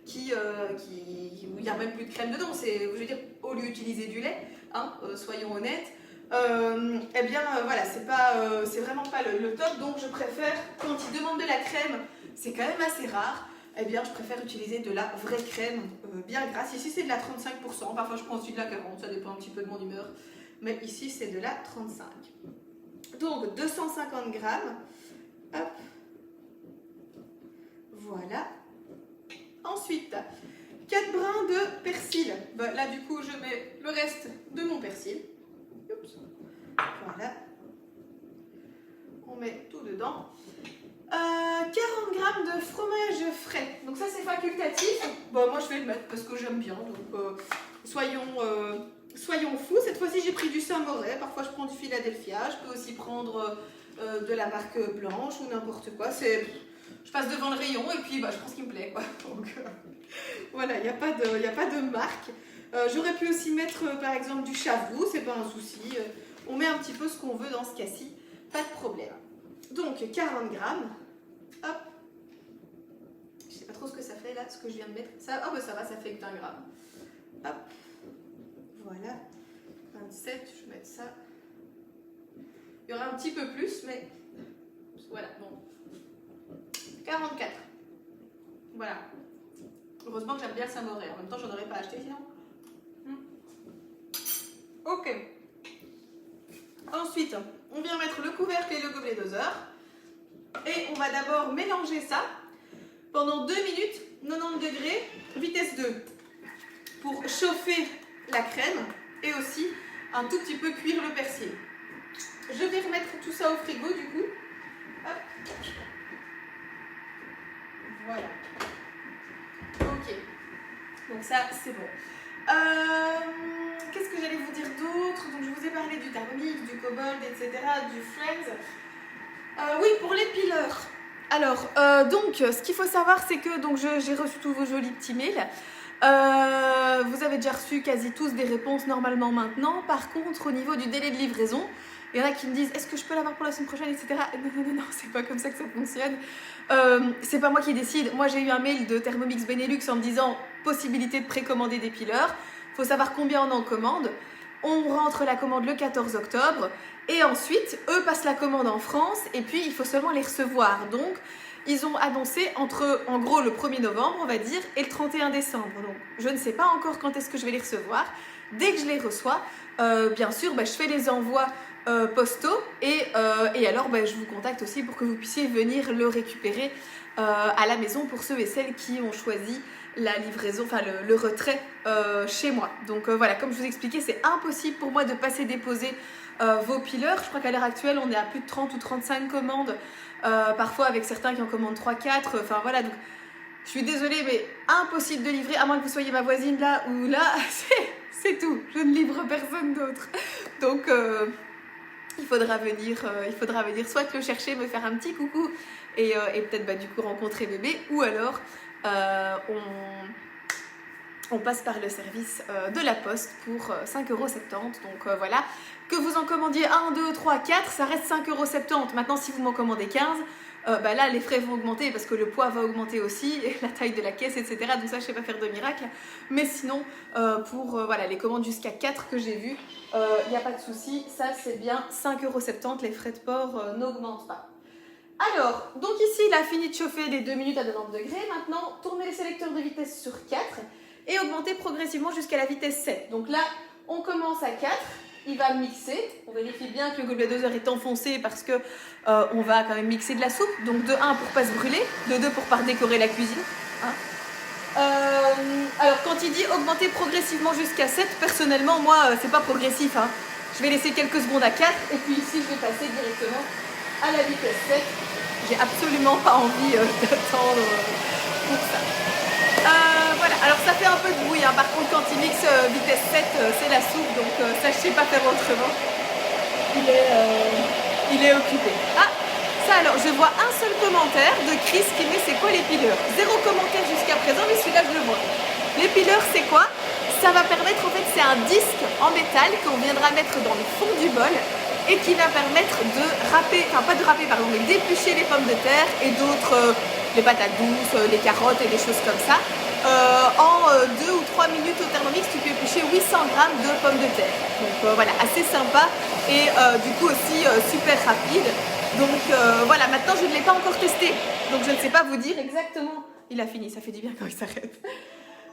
il n'y a même plus de crème dedans, je veux dire, au lieu d'utiliser du lait, hein, soyons honnêtes, voilà, c'est vraiment pas le top. Donc je préfère, quand ils demandent de la crème, c'est quand même assez rare, je préfère utiliser de la vraie crème bien grasse. Ici c'est de la 35%, parfois je prends aussi de la 40%, ça dépend un petit peu de mon humeur, mais ici c'est de la 35%. Donc 250 g, hop, voilà. Ensuite, 4 brins de persil. Là du coup je mets le reste de mon persil. Oups. Voilà. On met tout dedans. 40 g de fromage frais. Donc ça c'est facultatif. Moi je vais le mettre parce que j'aime bien. Donc soyons fous. Cette fois-ci j'ai pris du Saint-Moret. Parfois je prends du Philadelphia. Je peux aussi prendre de la marque blanche ou n'importe quoi. Je passe devant le rayon et puis je prends ce qui me plaît, quoi. Donc voilà, il n'y a pas de marque. J'aurais pu aussi mettre par exemple du Chavroux, c'est pas un souci. On met un petit peu ce qu'on veut dans ce cas-ci, pas de problème. Donc 40 g. Hop. Je sais pas trop ce que ça fait là, ce que je viens de mettre. Ça, ça va, ça fait 20 g. Hop. Voilà. 27, je vais mettre ça. Il y aura un petit peu plus, mais voilà, bon. 44. Voilà. Heureusement que j'aime bien le Saint-Moret. En même temps, je n'en aurais pas acheté sinon. Ok. Ensuite, on vient mettre le couvercle et le gobelet doseur. Et on va d'abord mélanger ça pendant 2 minutes, 90 degrés, vitesse 2. Pour chauffer la crème et aussi un tout petit peu cuire le persil. Je vais remettre tout ça au frigo du coup. Hop. Voilà. Ok. Donc ça, c'est bon. Qu'est-ce que j'allais vous dire d'autre? Donc je vous ai parlé du Thermomix, du Kobold, etc., du Friends. Oui, pour les pileurs. Alors, donc, ce qu'il faut savoir, c'est que j'ai reçu tous vos jolis petits mails. Vous avez déjà reçu quasi tous des réponses normalement maintenant. Par contre, au niveau du délai de livraison, il y en a qui me disent est-ce que je peux l'avoir pour la semaine prochaine, etc. Non, c'est pas comme ça que ça fonctionne. C'est pas moi qui décide. Moi, j'ai eu un mail de Thermomix Benelux en me disant possibilité de précommander des pileurs. Il faut savoir combien on en commande. On rentre la commande le 14 octobre et ensuite, eux passent la commande en France et puis il faut seulement les recevoir. Donc, ils ont annoncé entre, en gros, le 1er novembre, on va dire, et le 31 décembre. Donc, je ne sais pas encore quand est-ce que je vais les recevoir. Dès que je les reçois, bien sûr, je fais les envois postaux et alors, je vous contacte aussi pour que vous puissiez venir le récupérer à la maison pour ceux et celles qui ont choisi la livraison, enfin le retrait chez moi. Donc voilà, comme je vous expliquais, c'est impossible pour moi de passer déposer vos pileurs. Je crois qu'à l'heure actuelle, on est à plus de 30 ou 35 commandes, parfois avec certains qui en commandent 3-4. Enfin voilà, donc je suis désolée, mais impossible de livrer, à moins que vous soyez ma voisine là ou là, c'est tout. Je ne livre personne d'autre. Donc il faudra venir soit le chercher, me faire un petit coucou et peut-être du coup rencontrer bébé, ou alors on passe par le service de la poste pour 5,70 €. Donc voilà, que vous en commandiez 1, 2, 3, 4, ça reste 5,70 €. Maintenant, si vous m'en commandez 15, là les frais vont augmenter parce que le poids va augmenter aussi, et la taille de la caisse, etc. Donc ça, je ne sais pas faire de miracle. Mais sinon, pour les commandes jusqu'à 4 que j'ai vues, il n'y a pas de souci. Ça, c'est bien 5,70 €. Les frais de port n'augmentent pas. Alors, donc ici, il a fini de chauffer les 2 minutes à 90 degrés. Maintenant, tournez les sélecteurs de vitesse sur 4 et augmentez progressivement jusqu'à la vitesse 7. Donc là, on commence à 4, il va mixer. On vérifie bien que le gobelet doseur est enfoncé parce que on va quand même mixer de la soupe. Donc de 1 pour pas se brûler, de 2 pour pas décorer la cuisine. Alors quand il dit augmenter progressivement jusqu'à 7, personnellement, moi, c'est pas progressif. Je vais laisser quelques secondes à 4 et puis ici, je vais passer directement à la vitesse 7. J'ai absolument pas envie d'attendre pour ça. Voilà, alors ça fait un peu de bruit, par contre quand il mixe vitesse 7, c'est la soupe, donc ça je sais pas faire autrement. Il est occupé. Ah, ça alors, je vois un seul commentaire de Chris qui met c'est quoi les pileurs. 0 commentaire jusqu'à présent, mais celui-là je le vois. Les pileurs c'est quoi? Ça va permettre, en fait c'est un disque en métal qu'on viendra mettre dans le fond du bol et qui va permettre de râper, enfin pas de râper pardon, mais d'éplucher les pommes de terre et d'autres, les patates douces, les carottes et des choses comme ça. En 2 ou 3 minutes au Thermomix, tu peux éplucher 800 g de pommes de terre. Donc voilà, assez sympa et du coup aussi super rapide. Donc voilà, maintenant je ne l'ai pas encore testé, donc je ne sais pas vous dire exactement. Il a fini, ça fait du bien quand il s'arrête.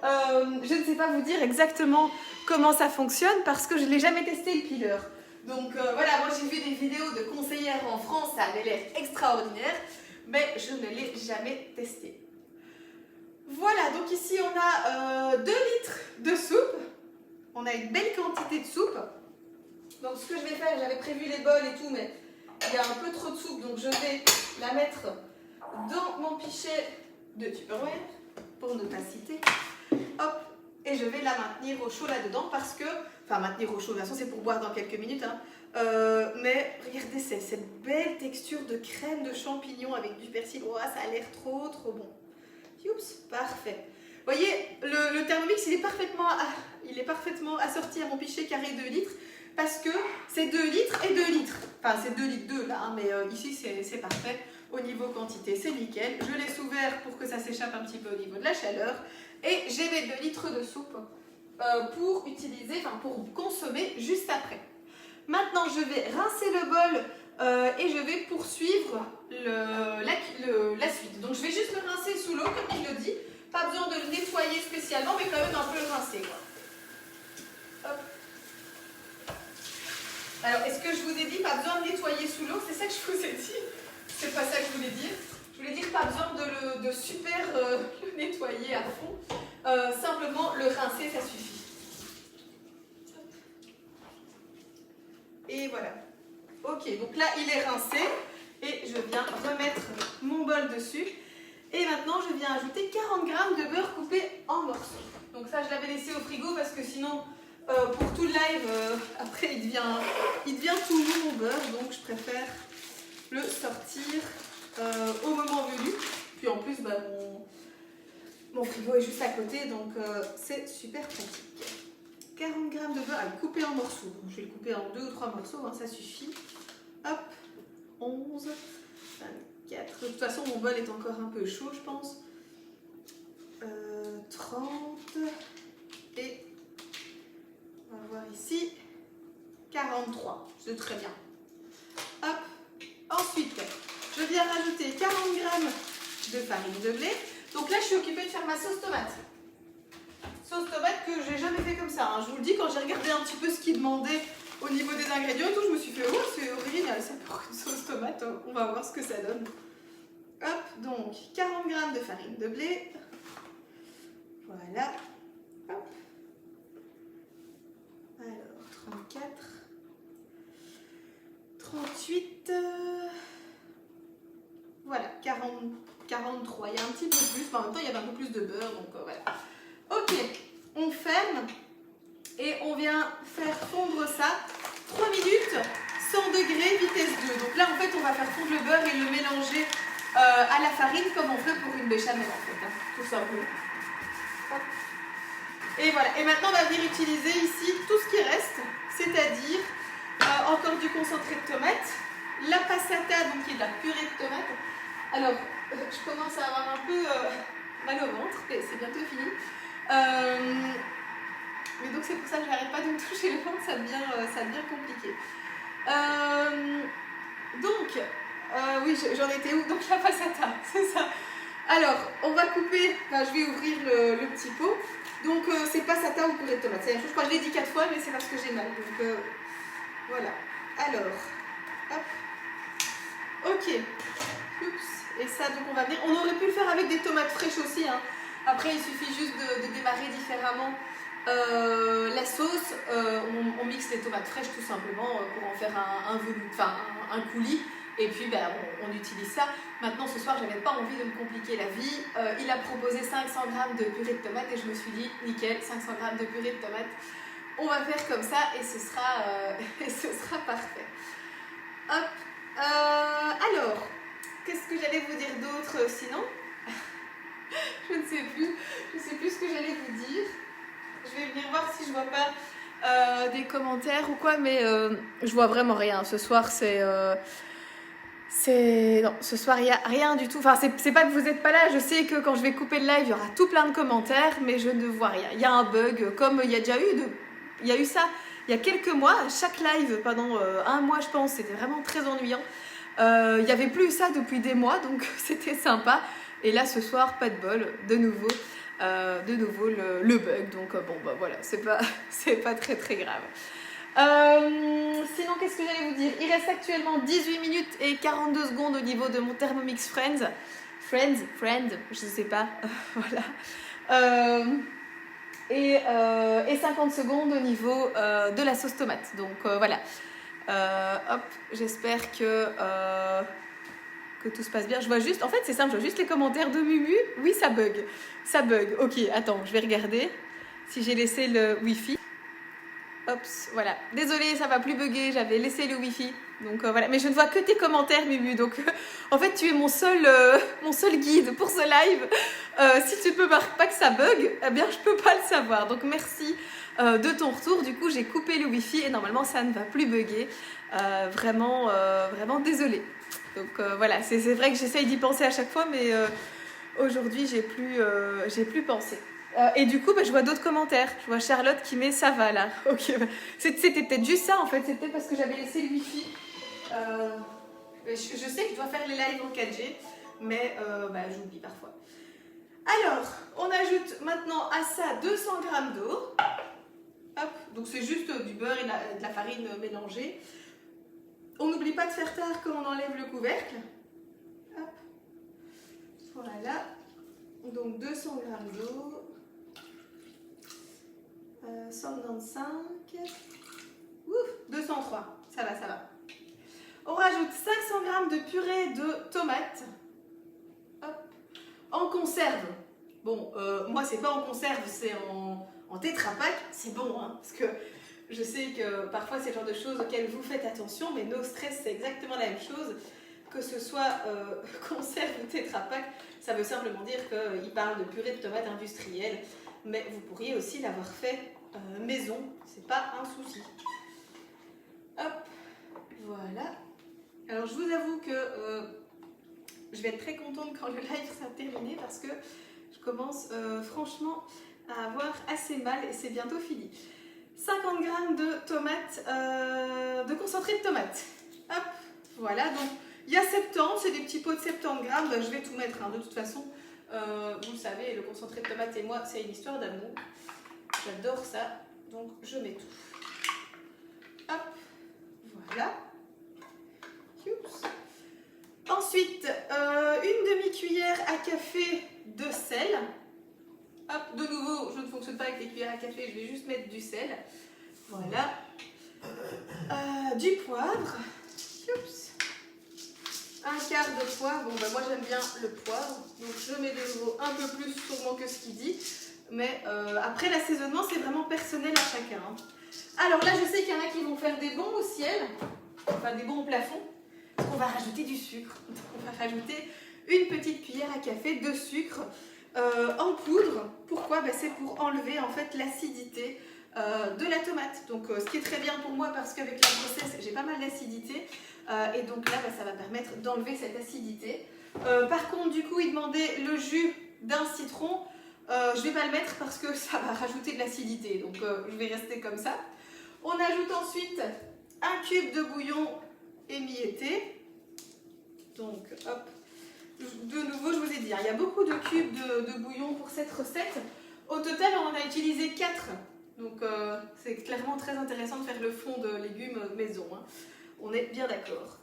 Je ne sais pas vous dire exactement comment ça fonctionne parce que je ne l'ai jamais testé le peeler. Donc voilà, moi j'ai vu des vidéos de conseillères en France, ça avait l'air extraordinaire, mais je ne l'ai jamais testé. Voilà, donc ici on a 2 litres de soupe, on a une belle quantité de soupe. Donc ce que je vais faire, j'avais prévu les bols et tout, mais il y a un peu trop de soupe, donc je vais la mettre dans mon pichet de Tupperware, pour ne pas citer. Hop, et je vais la maintenir au chaud là-dedans parce que, enfin maintenir au chaud, de toute façon c'est pour boire dans quelques minutes, mais regardez cette belle texture de crème de champignons avec du persil, oh, ça a l'air trop bon. Oups, parfait. Vous voyez, le Thermomix, il est parfaitement assorti à mon pichet carré 2 litres parce que c'est 2 litres et 2 litres. Enfin, c'est 2 litres 2 là, mais ici, c'est parfait. Au niveau quantité, c'est nickel. Je laisse ouvert pour que ça s'échappe un petit peu au niveau de la chaleur. Et j'ai mes 2 litres de soupe pour utiliser, enfin pour consommer juste après. Maintenant, je vais rincer le bol et je vais poursuivre la suite. Donc, je vais juste le rincer sous l'eau, comme il le dit. Pas besoin de le nettoyer spécialement, mais quand même un peu le rincer, quoi. Hop. Alors, est-ce que je vous ai dit pas besoin de nettoyer sous l'eau? C'est ça que je vous ai dit. C'est pas ça que je voulais dire. Je voulais dire pas besoin de super le nettoyer à fond. Simplement le rincer, ça suffit. Et voilà. Ok, donc là il est rincé et je viens remettre mon bol dessus. Et maintenant je viens ajouter 40 g de beurre coupé en morceaux. Donc ça je l'avais laissé au frigo parce que sinon pour tout le live après il devient tout mou mon beurre. Donc je préfère le sortir au moment venu. Puis en plus Mon frigo est juste à côté, donc c'est super pratique. 40 g de beurre à le couper en morceaux. Donc, je vais le couper en 2 ou 3 morceaux, hein, ça suffit. Hop, 11, 24. De toute façon, mon bol est encore un peu chaud, je pense. 30. Et on va voir ici. 43. C'est très bien. Hop. Ensuite, je viens rajouter 40 g de farine de blé. Donc là, je suis occupée de faire ma sauce tomate. Sauce tomate que j'ai jamais fait comme ça. Hein. Je vous le dis, quand j'ai regardé un petit peu ce qu'ils demandaient au niveau des ingrédients et tout, je me suis fait, oh, c'est original ça pour une sauce tomate. On va voir ce que ça donne. Hop, donc 40 g de farine de blé. Voilà. Hop. Alors, 34. 38. Voilà, 43. Il y a un petit peu plus, mais en même temps, il y avait un peu plus de beurre, donc voilà. Ok, on ferme et on vient faire fondre ça 3 minutes, 100 degrés, vitesse 2. Donc là, en fait, on va faire fondre le beurre et le mélanger à la farine comme on fait pour une béchamel, en fait, hein, tout simplement. Hop. Et voilà, et maintenant, on va venir utiliser ici tout ce qui reste, c'est-à-dire encore du concentré de tomate, la passata, donc qui est de la purée de tomate. Alors, je commence à avoir un peu mal au ventre, et c'est bientôt fini. Mais donc c'est pour ça que j'arrête pas de me toucher le ventre, ça devient compliqué. Oui, j'en étais où? Donc la passata, c'est ça. Alors, on va couper, enfin, je vais ouvrir le petit pot. Donc c'est passata ou purée de tomate, c'est la même chose. Je crois que je l'ai dit 4 fois, mais c'est parce que j'ai mal. Donc voilà. Alors, hop. Ok. Oups. Et ça, donc on va venir. On aurait pu le faire avec des tomates fraîches aussi. Hein. Après, il suffit juste de démarrer différemment la sauce. On mixe les tomates fraîches tout simplement pour en faire un coulis. Et puis, ben, on utilise ça. Maintenant, ce soir, j'avais pas envie de me compliquer la vie. Il a proposé 500 g de purée de tomates et je me suis dit, nickel, 500 g de purée de tomates. On va faire comme ça et ce sera parfait. Hop. Alors, qu'est-ce que j'allais vous dire d'autre sinon? Je ne sais plus. Je ne sais plus ce que j'allais vous dire. Je vais venir voir si je vois pas des commentaires ou quoi, mais je vois vraiment rien. Ce soir, non, ce soir, il n'y a rien du tout. Enfin, c'est pas que vous n'êtes pas là. Je sais que quand je vais couper le live, il y aura tout plein de commentaires, mais je ne vois rien. Il y a un bug, comme il y a déjà eu ça il y a quelques mois. Chaque live, pendant un mois, je pense, c'était vraiment très ennuyant. Il n'y avait plus ça depuis des mois, donc c'était sympa. Et là, ce soir, pas de bol, de nouveau le bug. Donc bon, bah voilà, c'est pas très très grave. Sinon, qu'est-ce que j'allais vous dire? Il reste actuellement 18 minutes et 42 secondes au niveau de mon Thermomix Friend, je sais pas, voilà. Et 50 secondes au niveau de la sauce tomate. Donc voilà. Hop, j'espère que tout se passe bien. Je vois juste, en fait c'est simple, je vois juste les commentaires de Mumu. Oui, ça bug. Ok, attends, je vais regarder si j'ai laissé le Wi-Fi. Oups, voilà. Désolée, ça va plus bugger, j'avais laissé le Wi-Fi. Donc voilà, mais je ne vois que tes commentaires, Mumu. Donc en fait, tu es mon seul guide pour ce live. Si tu peux pas que ça bug, eh bien je peux pas le savoir. Donc merci de ton retour. Du coup, j'ai coupé le Wi-Fi et normalement ça ne va plus bugger. Vraiment désolée. Donc voilà, c'est vrai que j'essaye d'y penser à chaque fois, mais aujourd'hui j'ai plus pensé. Et du coup, je vois d'autres commentaires. Je vois Charlotte qui met ça va là. Ok, c'était peut-être juste ça en fait. C'était parce que j'avais laissé le Wi-Fi. Je sais que je dois faire les lives en 4G, mais j'oublie parfois. Alors, on ajoute maintenant à ça 200 g d'eau. Hop, donc c'est juste du beurre et de la farine mélangée. On n'oublie pas de faire taire quand on enlève le couvercle. Hop, voilà. Donc 200 g d'eau. 195. Ouf, 203. Ça va. On rajoute 500 g de purée de tomates. Hop. En conserve. Bon, moi c'est pas en conserve, c'est en Tetra Pak. C'est bon, hein, parce que je sais que parfois c'est le genre de choses auxquelles vous faites attention, mais No Stress c'est exactement la même chose. que ce soit conserve ou Tetra Pak, ça veut simplement dire qu'il parle de purée de tomates industrielle, mais vous pourriez aussi l'avoir fait maison, c'est pas un souci. Hop, voilà. Alors je vous avoue que je vais être très contente quand le live sera terminé parce que je commence franchement à avoir assez mal et c'est bientôt fini. 50 g de tomates, de concentré de tomates. Hop, voilà, donc il y a 70, c'est des petits pots de 70 g, ben, je vais tout mettre, hein, de toute façon. Vous le savez, le concentré de tomates et moi, c'est une histoire d'amour. J'adore ça, donc je mets tout. Hop, voilà. Oups. Ensuite, une demi-cuillère à café de sel. Hop, de nouveau, je ne fonctionne pas avec les cuillères à café, je vais juste mettre du sel. Voilà. Du poivre. Oups. Un quart de poivre. Bon, ben moi j'aime bien le poivre, donc je mets de nouveau un peu plus sûrement que ce qu'il dit. Mais après, l'assaisonnement, c'est vraiment personnel à chacun. Hein. Alors là, je sais qu'il y en a qui vont faire des bons au ciel, enfin des bons au plafond. On va rajouter du sucre. On va rajouter une petite cuillère à café de sucre en poudre. Pourquoi? Ben, c'est pour enlever en fait l'acidité de la tomate. Donc ce qui est très bien pour moi parce qu'avec la grossesse, j'ai pas mal d'acidité. Et donc là, ben, ça va permettre d'enlever cette acidité. Par contre, du coup, il demandait le jus d'un citron. Je ne vais pas le mettre parce que ça va rajouter de l'acidité. Donc je vais rester comme ça. On ajoute ensuite un cube de bouillon émietté. Donc, hop. De nouveau, je vous ai dit, hein, il y a beaucoup de cubes de bouillon pour cette recette. Au total, on en a utilisé 4. Donc, c'est clairement très intéressant de faire le fond de légumes maison. Hein. On est bien d'accord.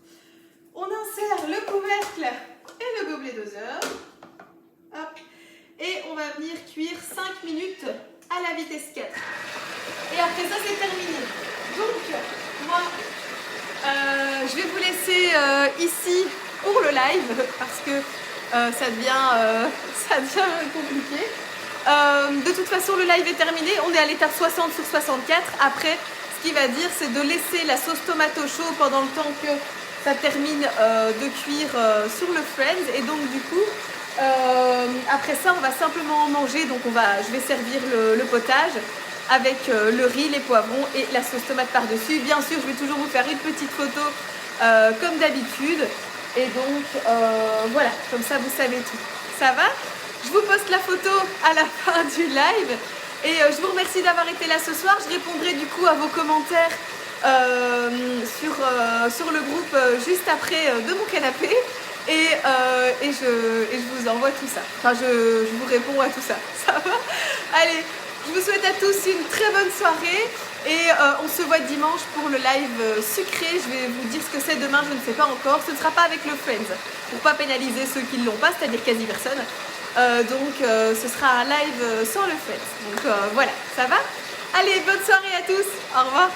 On insère le couvercle et le gobelet doseur. Hop. Et on va venir cuire 5 minutes à la vitesse 4. Et après ça, c'est terminé. Donc, moi, je vais vous laisser ici pour le live parce que ça devient compliqué. De toute façon, le live est terminé. On est à l'étape 60 sur 64. Après, ce qu'il va dire, c'est de laisser la sauce tomate au chaud pendant le temps que ça termine de cuire sur le Friends. Et donc, du coup, après ça, on va simplement manger. Donc, je vais servir le potage avec le riz, les poivrons et la sauce tomate par-dessus. Bien sûr, je vais toujours vous faire une petite photo comme d'habitude. Et donc, voilà, comme ça, vous savez tout. Ça va? Je vous poste la photo à la fin du live. Et je vous remercie d'avoir été là ce soir. Je répondrai du coup à vos commentaires sur le groupe juste après de mon canapé. Et je vous envoie tout ça. Enfin, je vous réponds à tout ça. Ça va? Allez, je vous souhaite à tous une très bonne soirée. Et on se voit dimanche pour le live sucré. Je vais vous dire ce que c'est demain, je ne sais pas encore. Ce ne sera pas avec le Friends, pour ne pas pénaliser ceux qui ne l'ont pas, c'est-à-dire quasi personne. Donc ce sera un live sans le Friends. Donc voilà, ça va? Allez, bonne soirée à tous. Au revoir.